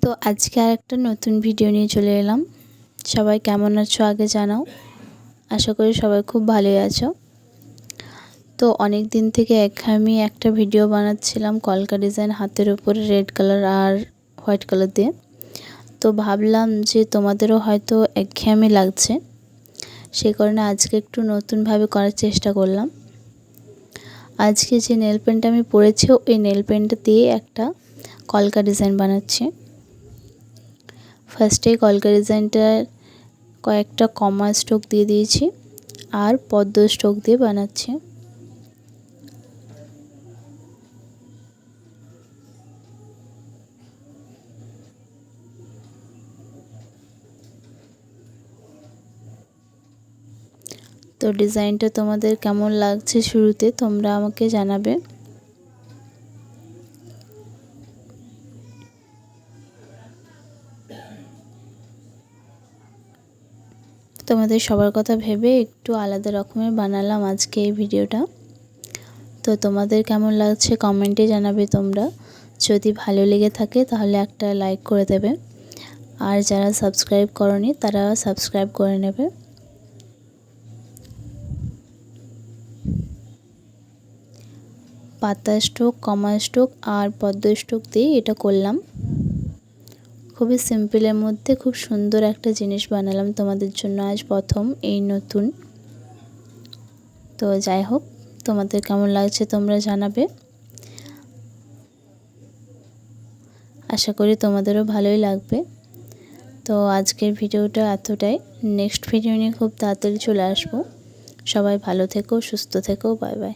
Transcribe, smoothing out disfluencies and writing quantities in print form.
তো আজকে আরেকটা নতুন ভিডিও নিয়ে চলে এলাম। সবাই কেমন আছো আগে জানাও। আশা করি সবাই খুব ভালোই আছো। তো অনেক দিন থেকে আমি একটা ভিডিও বানাচ্ছিলাম কলকা ডিজাইন হাতের উপরে রেড কালার আর হোয়াইট কালার দিয়ে। তো ভাবলাম যে তোমাদেরও হয়তো একঘেয়েমি লাগছে, সেই কারণে আজকে একটু নতুনভাবে করার চেষ্টা করলাম। আজকে যে নেল পেন্টটা আমি পরেছি ওই নেল পেন্টটা দিয়ে একটা কলকা ডিজাইন বানাচ্ছি। ফার্স্টে কলকা ডিজাইনটার কয়েকটা কমা স্ট্রোক দিয়ে দিয়েছি আর পদ্ম স্ট্রোক দিয়ে বানাচ্ছি। তো ডিজাইনটা তোমাদের কেমন লাগছে শুরুতে তোমরা আমাকে জানাবে। তোমাদের সবার কথা ভেবে একটু আলাদা রকমের বানালাম আজকে এই ভিডিওটা। তো তোমাদের কেমন লাগছে কমেন্টে জানাবে তোমরা। যদি ভালো লেগে থাকে তাহলে একটা লাইক করে দেবে, আর যারা সাবস্ক্রাইব করনি তারা সাবস্ক্রাইব করে নেবে। পাতা স্ট্রোক, কমা স্ট্রোক আর পদ্ম স্ট্রোক দিয়ে এটা করলাম। খুবই সিম্পলের মধ্যে খুব সুন্দর একটা জিনিস বানালাম তোমাদের জন্য আজ প্রথম এই নতুন। তো যাই হোক, তোমাদের কেমন লাগছে তোমরা জানাবে। আশা করি তোমাদেরও ভালোই লাগবে। তো আজকের ভিডিওটা এতটাই। নেক্সট ভিডিও নিয়ে খুব তাড়াতাড়ি চলে আসবো। সবাই ভালো থেকো, সুস্থ থেকো, বাই বাই।